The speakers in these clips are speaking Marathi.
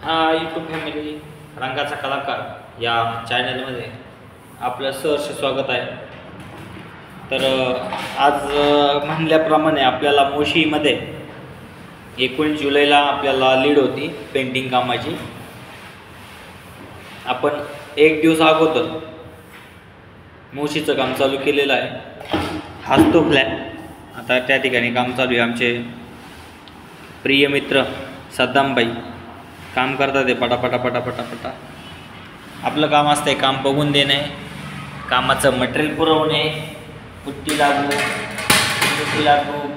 यूट्यूब फॅमिली रंगाचा कलाकार या चॅनलमध्ये आपलं सहर्ष स्वागत आहे। तर आज म्हणल्याप्रमाणे आपल्याला मोशीमध्ये 19 जुलैला आपल्याला लीड होती पेंटिंग कामाची। आपण एक दिवस अगोदर मोशीचं काम चालू केलेलं आहे। हाच तो फ्लॅट आता त्या ठिकाणी काम चालू आहे। आमचे प्रिय मित्र सद्दामबाई काम करतात ते पटापटा आपलं काम असते काम बघून देणे, कामाचं मटेरियल पुरवणे, पुट्टी लागू,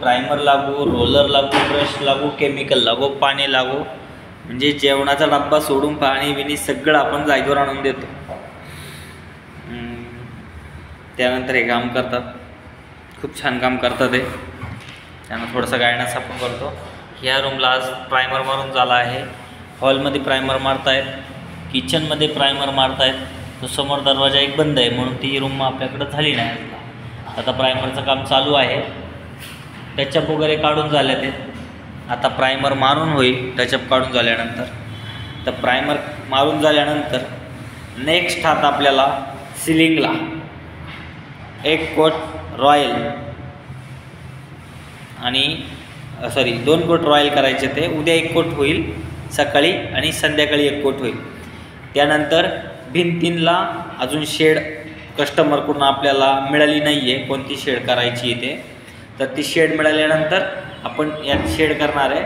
प्रायमर लागू, रोलर लागू, ब्रश लागू, केमिकल लागू, पाणी लागू, म्हणजे जेवणाचा डब्बा सोडून पाणी बिणी सगळं आपण जागेवर आणून देतो। त्यानंतर हे काम करतात, खूप छान काम करतात ते। त्यांना थोडंसं गायडन्स आपण करतो। ह्या रूमला आज प्रायमर मारून झाला आहे। हॉलमध्ये प्रायमर मारतायत, किचनमध्ये प्रायमर मारतायत। तो समोर दरवाजा एक बंद आहे म्हणून ती रूम आपल्याकडं झाली नाही। आता प्रायमरचं काम चालू आहे। टचअप वगैरे काढून झाले ते, आता प्रायमर मारून होईल। टचअप काढून झाल्यानंतर तर प्रायमर मारून झाल्यानंतर नेक्स्ट हात आपल्याला सिलिंगला एक कोट रॉयल आणि 2 कोट रॉयल करायचे। ते उद्या एक कोट होईल सकाळी आणि संध्याकाळी एक कोट होईल। त्यानंतर भिंतींना अजून शेड कस्टमरकडून आपल्याला मिळाली नाही आहे, कोणती शेड करायची आहे ते। तर ती शेड मिळाल्यानंतर आपण यात शेड करणार आहे,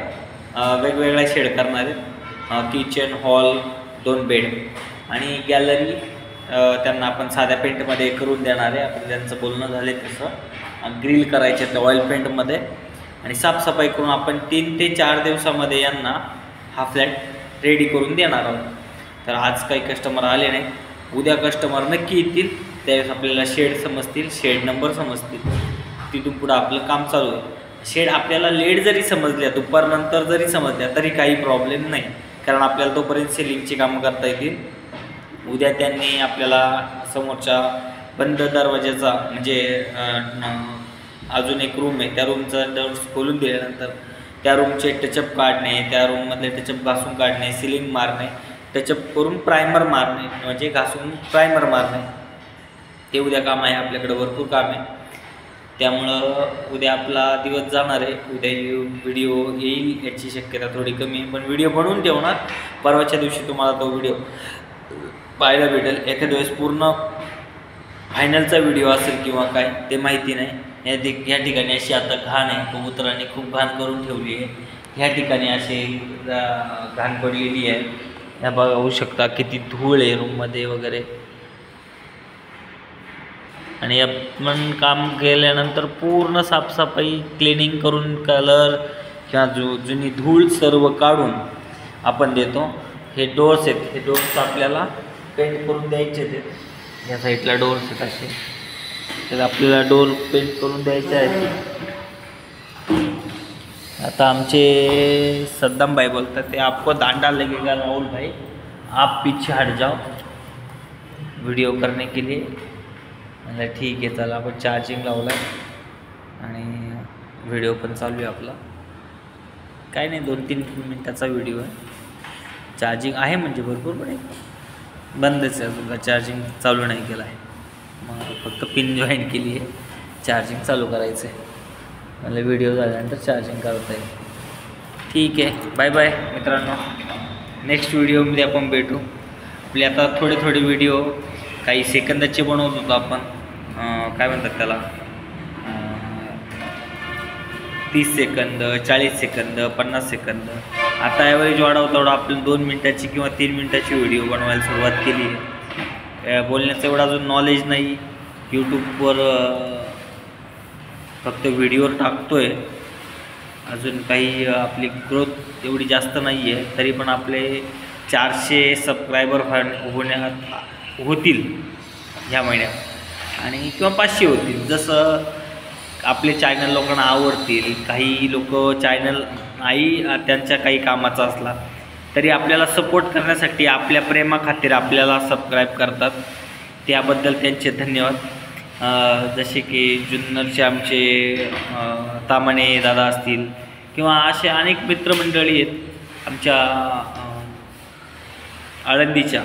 वेगवेगळ्या शेड करणार आहे। किचन, हॉल, 2 बेड आणि गॅलरी त्यांना आपण साध्या पेंटमध्ये करून देणार आहे। आपण त्यांचं बोलणं झालं तसं ग्रिल करायचे ते ऑइल पेंटमध्ये आणि साफसफाई करून आपण 3 ते 4 दिवसामध्ये यांना हा फ्लॅट रेडी करून देणार आहोत। तर आज काही कस्टमर आले नाही, उद्या कस्टमर नक्की येतील, त्यावेळेस आपल्याला शेड समजतील, शेड नंबर समजतील, तिथून पुढं आपलं काम चालू आहे। शेड आपल्याला लेट जरी समजल्या, दुपारनंतर जरी समजल्या तरी काही प्रॉब्लेम नाही, कारण आपल्याला तोपर्यंत सेलिंगची कामं करता येतील। उद्या त्यांनी आपल्याला समोरच्या बंद दरवाजाचा म्हणजे अजून एक रूम आहे त्या रूमचा डोर्स खोलून दिल्यानंतर त्या रूमचे टचअप काढणे, त्या रूममधले टचअप घासून काढणे, सिलिंग मारणे, टचअप करून प्रायमर मारणे म्हणजे घासून प्रायमर मारणे, ते उद्या काम आहे। आपल्याकडे भरपूर काम आहे, त्यामुळं उद्या आपला दिवस जाणार आहे। उद्या व्हिडिओ येईल याची शक्यता थोडी कमी आहे, पण व्हिडिओ बनवून ठेवणार। परवाच्या दिवशी तुम्हाला तो व्हिडिओ पाहायला भेटेल। एखाद्या वेळेस पूर्ण फायनलचा व्हिडिओ असेल किंवा काय ते माहिती नाही। या ठिकाणी अशी आता घाण आहे, कबुतरांनी खूप घाण करून ठेवली आहे। ह्या ठिकाणी अशी घाण पडलेली आहे, या बघा होऊ शकता किती धूळ आहे रूममध्ये वगैरे। आणि आपण काम केल्यानंतर पूर्ण साफसफाई क्लिनिंग करून कलर किंवा जुनी धूळ सर्व काढून आपण देतो। हे डोर्स आहेत, हे डोर्स आपल्याला पेंट करून द्यायचे आहेत। या साईडला डोर्स आहेत असे, तर आपल्याला डोर पेंट करून द्यायचे आहेत। आता आमचे सद्दाम भाई बोलतात ते आपको डांडा लगेगा राहुल भाई, आप पीछे हट जाओ व्हिडिओ करने के लिए। म्हणजे ठीक आहे, चला आपण चार्जिंग लावला आणि व्हिडिओ पण चालू आहे आपला। काय नाही, 2-3 मिनटाचा व्हिडिओ आहे। चार्जिंग आहे म्हणजे भरपूर, पण बंदच आहे अजून, चार्जिंग चालू नाही केलं आहे। मग फक्त पिन जॉईन केली आहे, चार्जिंग चालू करायचं आहे। मला व्हिडिओ झाल्यानंतर चार्जिंग करता येईल। ठीक आहे, बाय बाय मित्रांनो, नेक्स्ट व्हिडिओमध्ये आपण भेटू। आपले आता थोडे व्हिडिओ काही सेकंदाचे बनवत होतो आपण, काय म्हणतात त्याला, 30 सेकंद, 40 सेकंद, 50 सेकंद। आता ॲव्हरेज वाढवता आपल्याला 2 मिनटाची किंवा 3 मिनटाची व्हिडिओ बनवायला सुरुवात केली आहे। बोलण्याचं एवढं अजून नॉलेज नाही, यूट्यूबवर फक्त व्हिडिओवर टाकतो आहे। अजून काही आपली ग्रोथ एवढी जास्त नाही आहे, तरी पण आपले 400 सबस्क्रायबर होतील ह्या महिन्यात आणि किंवा 500 होतील, जसं आपले चॅनल लोकांना आवडतील। काही लोक चॅनल नाही त्यांच्या काही कामाचा असला तरी आपल्याला सपोर्ट करण्यासाठी आपल्या प्रेमाखातीर आपल्याला सबस्क्राईब करतात, त्याबद्दल त्यांचे धन्यवाद। जसे की जुन्नरचे आमचे तामाणे दादा असतील किंवा असे अनेक मित्रमंडळी आहेत आमच्या आळंदीच्या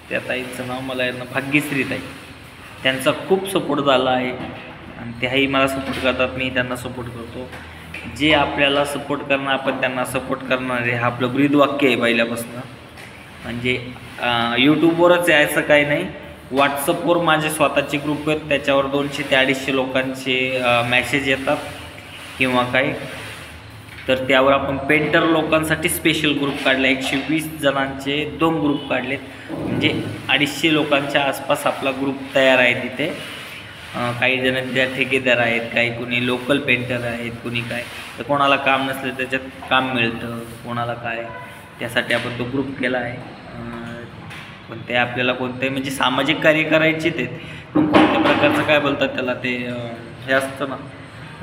त्या ताईचं नाव मला यांना भाग्यश्री ताई, त्यांचा खूप सपोर्ट झाला आहे आणि त्याही मला सपोर्ट करतात, मी त्यांना सपोर्ट करतो. जे आपल्याला सपोर्ट करणार आपण त्यांना सपोर्ट करणार आहे, हा आपलं ब्रीदवाक्य आहे पहिल्यापासून. म्हणजे यूट्यूबवरच आहे असं काही नाही, व्हॉट्सअपवर माझे स्वतःचे ग्रुप आहेत, त्याच्यावर 200 ते 250 लोकांचे मॅसेज येतात किंवा काय, तर त्यावर आपण पेंटर लोकांसाठी स्पेशल ग्रुप काढला. 120 जणांचे 2 ग्रुप काढलेत, म्हणजे 250 लोकांच्या आसपास आपला ग्रुप तयार आहे तिथे. काही जण त्या ठेकेदार आहेत, काही कोणी लोकल पेंटर आहेत, कोणी काय, तर कोणाला काम नसलं त्याच्यात काम मिळतं, कोणाला काय, त्यासाठी आपण तो ग्रुप केला आहे. पण ते आपल्याला कोणते म्हणजे सामाजिक कार्य करायचे ते, पण कोणत्या प्रकारचं काय बोलतात त्याला, ते हे असतं ना,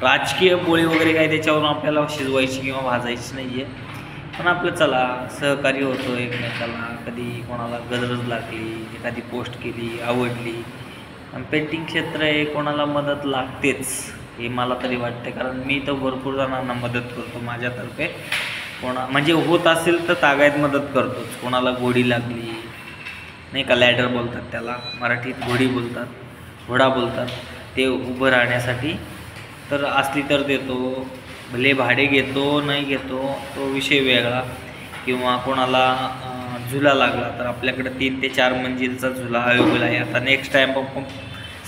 राजकीय पोळी वगैरे काय त्याच्यावरून आपल्याला शिजवायची किंवा भाजायची नाही आहे. पण आपलं चला सहकार्य होतो एकमेकाला, कधी कोणाला गरज लागली, एखादी पोस्ट केली, आवडली. आणि पेंटिंग क्षेत्र आहे, कोणाला मदत लागतेच हे मला तरी वाटते, कारण मी तर भरपूर जणांना मदत करतो माझ्यातर्फे. म्हणजे होत असेल तर तागायत मदत करतोच. कोणाला घोडी लागली नाही का, लॅडर बोलतात त्याला, मराठीत घोडी बोलतात, घोडा बोलतात, ते उभं राहण्यासाठी, तर असली तर देतो. भले भाडे घेतो नाही घेतो तो विषय वेगळा. किंवा कोणाला झुला लागला तर आपल्याकडे 3 ते 4 मंजिलचा झुला अवेलेबल आहे. आता नेक्स्ट टाईम आपण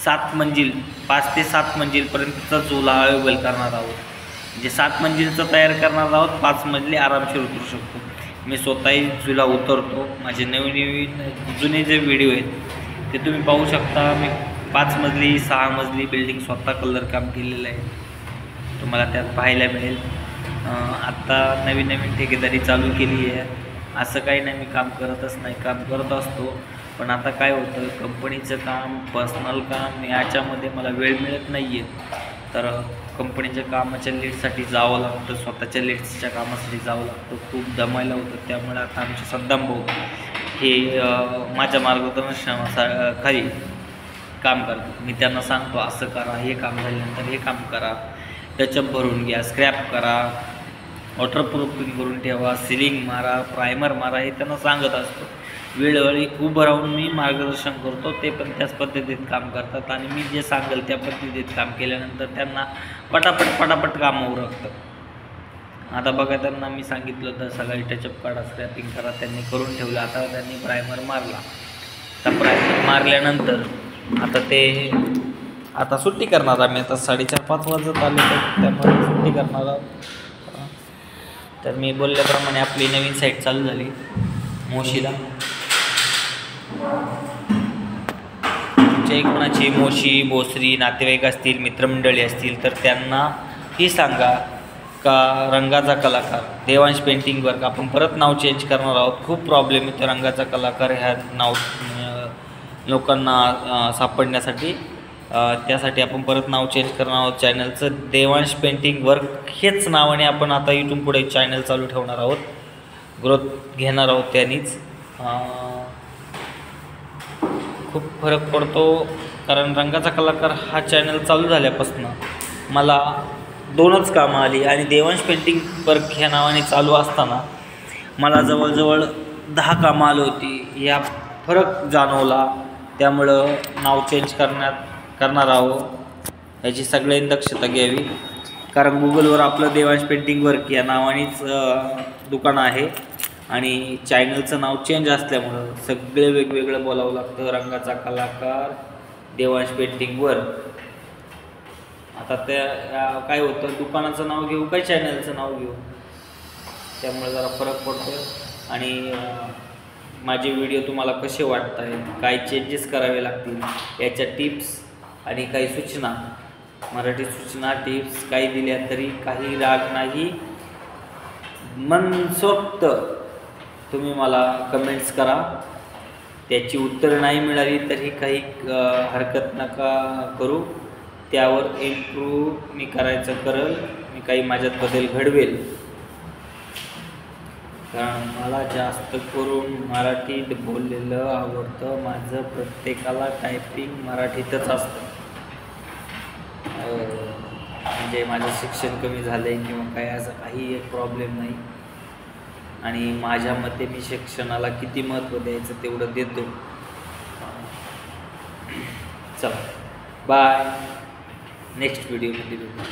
7 मंजिल 5 ते 7 मंजिलपर्यंतचा झुला अवेलेबल करणार आहोत. म्हणजे 7 मंजिलचा तयार करणार आहोत, 5 मजली आरामशीर उतरू शकतो. मी स्वतःही झुला उतरतो. माझे नवीन जुने जे व्हिडिओ आहेत ते तुम्ही पाहू शकता. मी 5 मजली 6 मजली बिल्डिंग स्वतः कलर काम केलेलं आहे, तुम्हाला त्यात पाहायला मिळेल. आत्ता नवीन ठेकेदारी चालू केली आहे. असं काही नाही मी काम करतच नाही, काम करत असतो. पण आता काय होतं, कंपनीचं काम, पर्सनल काम याच्यामध्ये मला वेळ मिळत नाही आहे. तर कंपनीच्या कामाच्या लीडसाठी जावं लागतं, स्वतःच्या लीड्सच्या कामासाठी जावं लागतं, खूप दमायला होतं. त्यामुळे आता आमचे सद्दाम भाऊ हे माझ्या मार्गदर्शनाखाली काम करतात. मी त्यांना सांगतो असं करा, हे काम झाल्यानंतर हे काम करा, टचअप भरून घ्या, स्क्रॅप करा, वॉटरप्रूफिंग करून ठेवा, सिलिंग मारा, प्रायमर मारा, हे त्यांना सांगत असतो. वेळोवेळी उभं राहून मी मार्गदर्शन करतो, ते पण त्याच पद्धतीत काम करतात. आणि मी जे सांगेल त्या पद्धतीत काम केल्यानंतर त्यांना पटापट काम उरकतं. आता बघा, त्यांना मी सांगितलं तर सकाळी टचअप काढा, स्क्रॅपिंग करा, त्यांनी करून ठेवलं. आता त्यांनी प्रायमर मारला, आता प्रायमर मारल्यानंतर आता सुट्टी करणार आम्ही. आता 4:30-5 वाजत आले, तर त्यामुळे सुट्टी करणार आहोत. तर मी बोलल्याप्रमाणे आपली नवीन साईट चालू झाली मोशीला. तुमच्या कोणाची मोशी, बोसरी नातेवाईक असतील, मित्रमंडळी असतील, तर त्यांना ही सांगा का रंगाचा कलाकार देवांश पेंटिंग वर्क आपण परत नाव चेंज करणार आहोत. खूप प्रॉब्लेम येतो रंगाचा कलाकार ह्या नाव लोकांना सापडण्यासाठी. त्यासाठी आपण परत नाव चेंज करणार आहोत चॅनलचं. देवांश पेंटिंग वर्क हेच नावाने आपण आता इथून पुढे चॅनल चालू ठेवणार आहोत, ग्रोथ घेणार आहोत त्यांनीच. खूप फरक पडतो, कारण रंगाचा कलाकार हा चॅनल चालू झाल्यापासून मला 2च कामं आली. आणि देवांश पेंटिंग वर्क ह्या नावाने चालू असताना मला जवळजवळ 10 कामं आली होती. या फरक जाणवला, त्यामुळं नाव चेंज करणार आहोत. याची सगळ्यांनी दक्षता घ्यावी, कारण गुगलवर आपलं देवांश पेंटिंग वर्क या नावानेच दुकान आहे. आणि चॅनलचं नाव चेंज असल्यामुळं सगळे वेगवेगळं बोलावं लागतं. रंगाचा कलाकार, देवांश पेंटिंग वर्क. आता त्या काय होतं, दुकानाचं नाव घेऊ काय चॅनलचं नाव घेऊ, त्यामुळे जरा फरक पडतो. आणि माझे व्हिडिओ तुम्हाला कसे वाटत आहेत, काय चेंजेस करावे लागतील, याच्या टिप्स आणि काही सूचना, मराठी सूचना टिप्स काही दिल्या तरी काही राग नाही, मनसोक्त तुम्ही मला कमेंट्स करा. त्याची उत्तरं नाही मिळाली तरी काही हरकत नका करू, त्यावर इम्प्रूव्ह मी करेल, मी काही माझ्यात बदल घडवेल. कारण मला जास्त करून मराठीत बोललेलं आवडतं. माझं प्रत्येकाला टायपिंग मराठीतच असतं. म्हणजे माझं शिक्षण कमी झालं आहे किंवा काय, असं काही एक प्रॉब्लेम नाही. आणि माझ्या मते मी शिक्षणाला किती महत्त्व द्यायचं तेवढं देतो. चला बाय, नेक्स्ट व्हिडिओमध्ये भेटू.